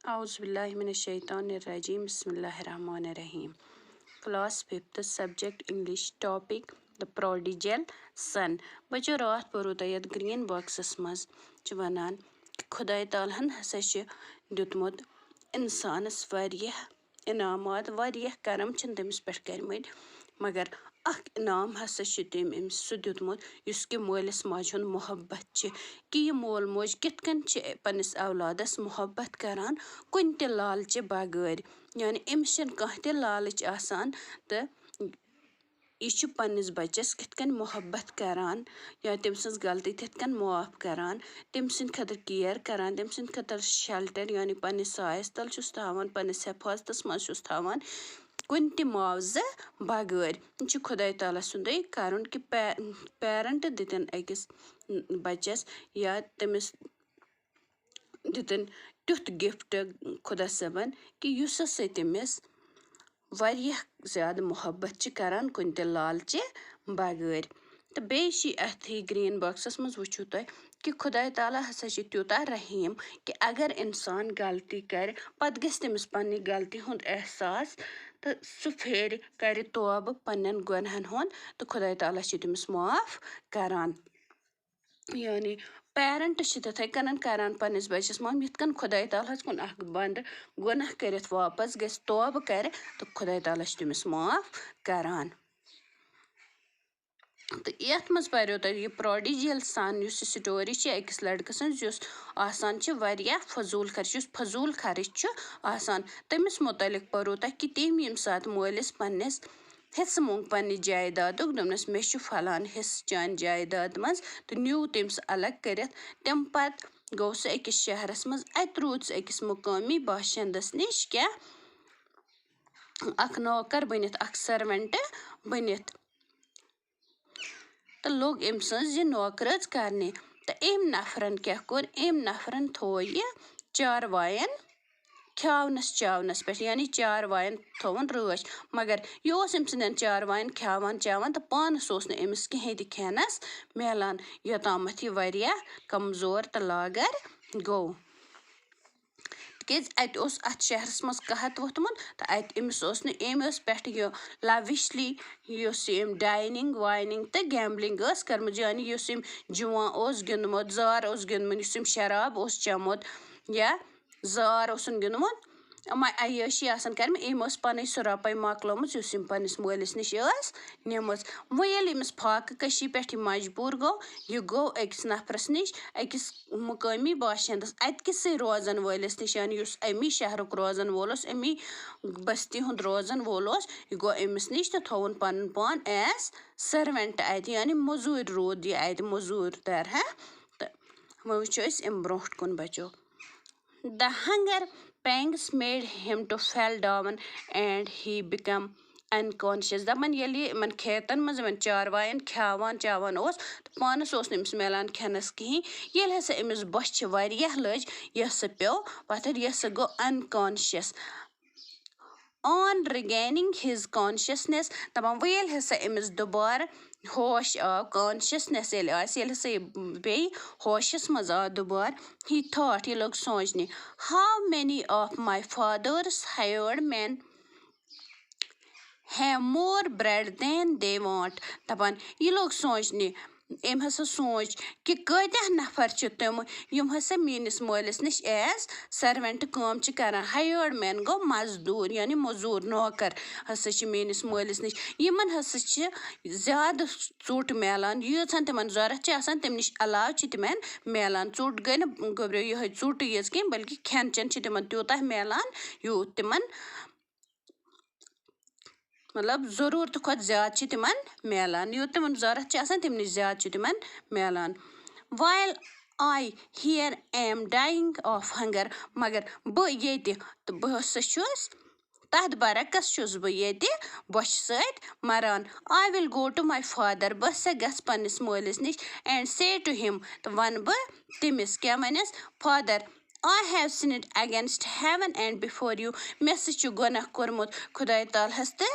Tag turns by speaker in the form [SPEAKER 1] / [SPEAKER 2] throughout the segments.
[SPEAKER 1] Auzubillahiminash-shaytanir-rajim. Bismillahir-rahmanir-rahim. Class 5th subject English topic The Prodigal Son. बच्चों रात पढ़ो यद ग्रीन बॉक्सस मज वनान खुदाई तालहन हसा दितमुत इंसानस वारियह इनामात वारियह करम छन तमिस पेठ करमत मगर अख इनाम हसा तम अमिस सु दितमुत युसकि मोलिस माज हुंद मोहब्बत कि यह मोल मोज कितकन पन्निस औलादस मोहब्बत करान कुन ते लालच बगैर यानी अमिस कह ते लालच आसान तो यह पन्निस बच्चस कितकन मोहब्बत करान या तम सज गलती तितकन माफ करान तम सद खतर केयर करान तम सद खतर शेल्टर यानी पन्निस सायस तल छुस थावान पन्निस हिफाजतस मज छुस थावान कुन ते मुआवजा बगैर यह खुदाई ताला सुंदे करुन कि पेरेंट दितन अकिस बच्चस या तमिस दितन तुथ गिफ्ट खुदा सबन कि युस तमिस वारियह ज्यादा मोहब्बत करान कुन ते लालच बगैर तो बेशि अथी ग्रीन बॉक्सस मज वुचु तुम कि खुदाई ताला हसा त्यूता रहीम कि अगर इंसान गलती कर पत गस तमिस पन्नी गलती हुंद एहसास तो सु फेर कर तौब पन्न गुनहन हुंद तो खुदाई ताला तमिस माफ करान यानी पेरेंट तथे कन करान पन्निस बच्चस माफ यथ कन खुदाई ताला कुन अख बंद गुनाह करित वापस गस तौब कर तो खुदाई ताला तमिस माफ करान तो यथ मज परो तुम यह प्रोडिजियल सन स्टोरी अकिस लड़कस आसान वारिया फजूल खर्च फजूल खर्च आसान तमिस मुतलिक परो तुम कि तम यम सात मोलिस पन्निस हिस्स मोंग पन्ने जायदाद दोपनस मे फलान हिस्स चान जायदाद मज तो न्यू तम्स अलग कर तम पत गो सह अकिस शहरस मज अत रूद सह अकिस मुकामी बाशिंदस निश क्या अख नौकर बनित अख सर्वेंट बनित तो लोग अम सज नौकरज करने तो अम नफरन क्या कोर अम नफरन थो यह चारवायन खावनस चावनस पे यानी चारवायन थोवन रच मगर यह अम सदन चारवायन खावान चावान तो पानस अमिस कहें ति खेनस मिलान योतामथ यह वारिया कमजोर तो लागर गो तज अत शहरस मज कहत वोथमुत तो अमिस पे लविशली डाइनिंग वाइनिंग तो गैम्बलिंग कर्म यानी जुआ गिंदमुत जार गिंदमुत शराब चमुत या जार गिंदमुत अयशी कर्म अम पन सह रोपे मकलोम पन्निस मोलिस निश निम वो यमिस फाक कशी पे मजबूर गो यह गो अकिस नफरस निश अकिस मुकामी बाशिंदस अतकिस रोजन वलिस निश यानी अमी शहरुक रोजन वोल अमी बस्ती हुंद रोजन वोल यह गो अमिस निश तो थोवन पन पान एज सर्वेंट अत यानी मजूर रूद यह अत मजूर तरह तो वो वो अम ब्रो कुन बचो the hunger pangs made him to fell down and he became unconscious दपन ये इन खेतन मज चारवायन खावान चावान तो पानस नमिस मिलान खेनस कहीं ये हसा अमिस बच वारिया लज यह पे पथर यह गो unconscious on regaining his consciousness दपान वो ये हसा अमिस दोबार होश आव कॉन्शियसनेस हसा बे होशस मज आव दोबार ही थॉट ये लोग सोचने how many of my father's hired man have more bread than they want दपान ये लोग सोचने अम हसा सोच कि कत्या नफर तम यम हसा मीनिस मोलिस निश एज सर्वेंट काम करान हायर्ड मैन गो मजदूर यानी मजूर नौकर हसा मीनिस मोलिस निश यमन हसा ज्यादा चुट मिलान यीचन तिमन जरूरत तम निश अलाव तिमन मिलान चुट गई न गब्रो यह चुट यज कह बल्कि खेन चेन तिमन त्यूता मिलान यूत तिमन मतलब जरूरत खुद ज्यादा तिमन मिलान यूत तिमन जरूरत तम नश ज्यादा तिमन मिलान while I here am dying of hunger मगर बह ये तो बह छुस तथ बरकस छुस बह ये बश सत मरान I will go to my father बह सा गस पन्निस मोलिस निश and say to him तो वन बह तमिस क्या वनस father I have sinned against heaven and before you मे सह गुनाह कोरमुत खुदाई तालहस तो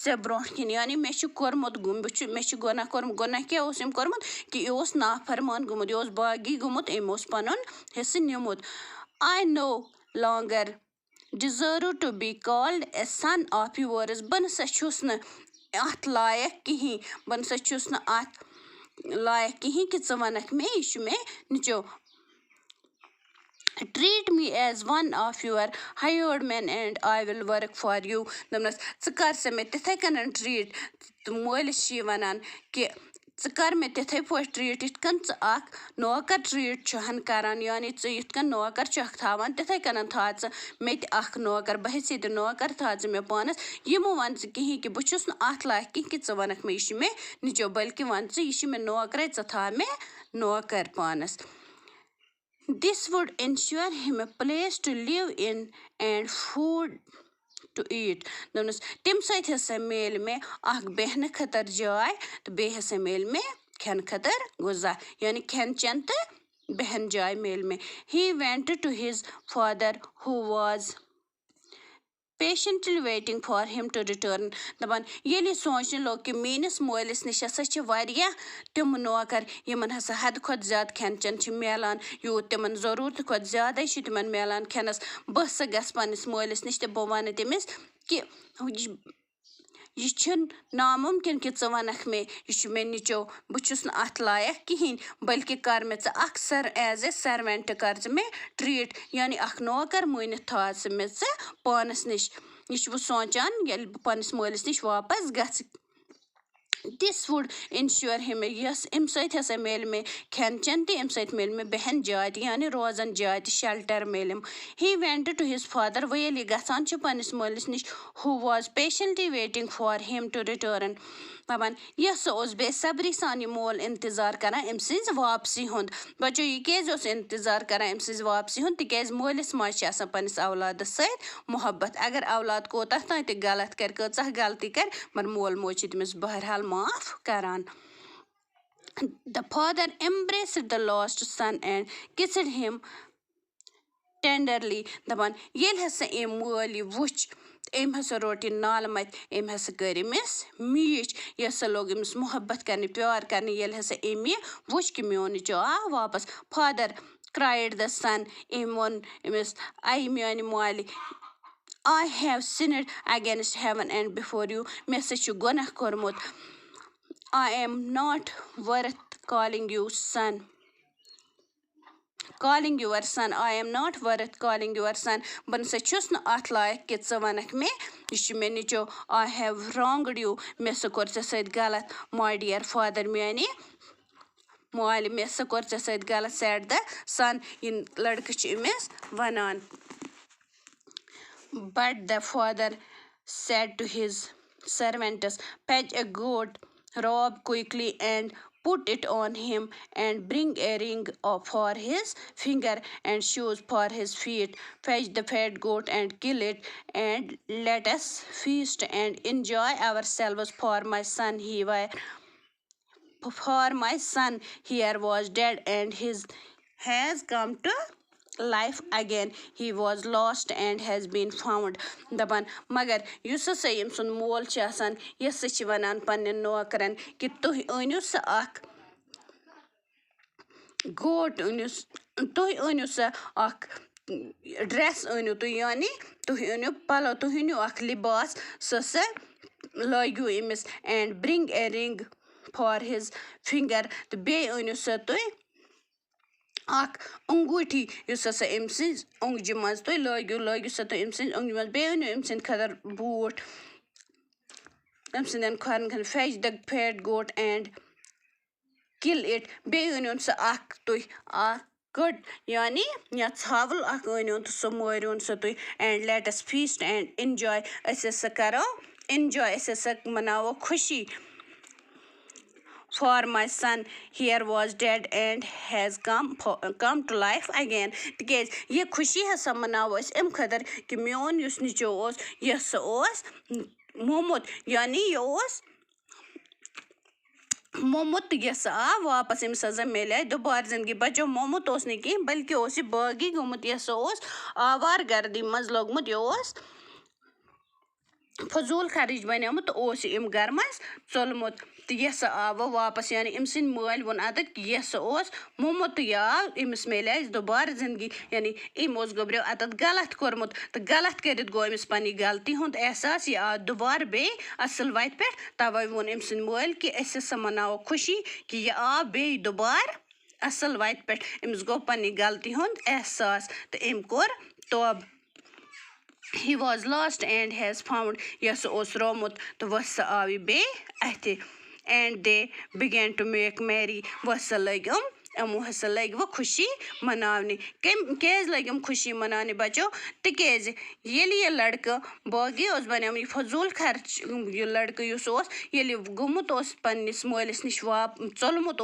[SPEAKER 1] ऐ ब्रो कन यानी मे कोरमुत मे गुनाह कोरमुत गुनाह क्या कोरमुत कि यह नाफरमान गोमुत यह बागी गोमुत अम पन हिस्स निमुत I know longer deserve to be called a son of yours. Bă năsa छुस न अथ लायक कहीं, बन सा छुस न अथ लायक कहीं कि च वनक में यह मे निचो treat me as one of your hired men and I will work for you. दमनस च कर से मे तिथे कन ट्रीट मोलिस छी वनान कि च कर मे तिथे पो ट्रीट इत कन च अख नौकर ट्रीट छहन करान, यानी च इत कन नौकर छख थावन तिथे कन था च मे त अख नौकर बहसी त नौकर था च मे पानस यमो वन च कहीं कि बुछुस न अथ लायक कि च वनक मे यह मे निचो बल्कि वन च यह मे नौकर च था मे नौकर पानस. This would ensure him a place to live in and food to eat. दोनों तम सत हसा मेल में अख बेहन खतर जाय तो बे हसा मेल में खन खतर गुजा, यानी खन चन तो बहन जाय मेल में. He went to his father who was patiently waiting for him to return. दपान ये सोचने लोग कि मेनिस मोलिस निश हसा तम नौकर यमन हसा हद खुद ज्यादा खन चन मिलान, यूत तिमन जरूरत खुद ज्यादा तिमन मिलान खनस. बह सा गस पनिस मोलिस निश बह वन तमिस कि यह नामुमकिन कि च वनक मे यह मे निचो बहुस अथ लायक कहीं, बल्कि कर मे अख सर एज ए सर्वेंट कर मे ट्रीट, यानी अख नौकर मानित था मे पानस निश. यह बह सोचान ये पनिस मालिस निश वापस गस. This would ensure him यस अम सत हसा मेल में खन चन तो अम सत मेल में बहन जाय यानी रोजन जाय shelter melam. He went to his father वो ये गसान पनिस मालिस निश who was patiently waiting for him to return. दपान यस बेसब्री सान यह मोल इंतजार करान अम सज वापसी हुंद. बचो यह क्या इंतजार करान अम सज वापसी हुंद तिक मोलिस माज पनिस औलाद सत मोहब्बत. अगर औलाद कोता तान त गलत कर कह गलती कर मगर मोल मोज तमिस बहरहाल माफ करान. The father embraced the lost son and kissed him tenderly. दपान ये हसा अम मोल वुच अम हसा रोट नाल मत अम हसा कर मीच यह हसा लोग अमिस मोहब्बत करने प्यार करने ये हसा अम वुच कि मोन जो आ वापस. Father cried the son. अम वोन अमिस आई मानी माल I have sinned against heaven and before you. मे हसा गुनाह कोरमुत. I am not worth calling you son. Calling your son. I am not worth calling your son. बन सा छुस न अथ लायक कि च वनक मे यह मे निचो I have wronged you. मे सा कोर चे सत गलत. My dear father मानी माल मे सा कोर चे सत गलत. said the son. In लड़क Amish वनान. But the father said to his servants, fetch a goat, rob quickly and put it on him, and bring a ring for his finger and shoes for his feet. Fetch the fat goat and kill it, and let us feast and enjoy ourselves. For my son here was dead and his has come to life again. He was lost and has been found. दपान मगर use सा यम सुन मोल आसान yes वनान पन्न नौकरन कि तुह अनियो सा अख गोट अनियो सा अख dress अनियो तुह, यानी तुह अनियो पलो तुह अनियो अख लिबास सा लगियो अमिस. And bring a ring for his finger तो बे अनियो सा तुह अख अंगूठी युस हसा अम सज अंगजि मज तुह लगियो सा तुह अम सज अंगजि मज. बे अनियो अम सद खतर बूट अम सदन खरन खन. fetch the fat goat and kill it. बे अनियो सा अख तुह अख कट, यानी या छावल अख अनियो तो सो मोरियोन सा तुह. and let us feast and enjoy. अस हसा करो enjoy, अस हसा मनावो खुशी. For my son here was dead and has come to life again. तिकेज ये खुशी हसा मनावो अस अम खतर कि मोन युस निचो ओस यह सा ओस मोमुत, यानी ये ओस मोमुत यस आ वापस अमिस हसा मिले दोबारा जिंदगी. बचो मोमुत ओस न कहीं बल्कि ओस बागी गोमुत यस ओस आवार गर्दी मज लोगमुत. यह ओस फजूल खर्च बनियोमुत ओस अम घर मज चोलमुत. तो यह सा आव वापस यानी अम सिंद माल वोन अत कि यह सा मोमुत आव अमिस मिले दोबारा जिंदगी यानी अम गोब्रो अत गलत कोर्मुत तो गलत करित गो अमिस पन्नी गलती हुंद एहसास यह आव दोबारा बे असल वत पे तवे वोन अम सिंद माल कि अस हसा मनावो खुशी कि यह आव बे दोबारा असल वत पे अमिस गो पन्नी गलती हुंद एहसास तो अम core तौब he was lost and has found yes os romut to was avi be ati and they began to make merry was lagum अमो हसा लग वो खुशी मनावने केज लगे खुशी मनाने बचो तिकेज ये लड़का बागी बने यह फजूल खर्च यह लड़का ये गुमुत पन्निस मालिस निश चलमुत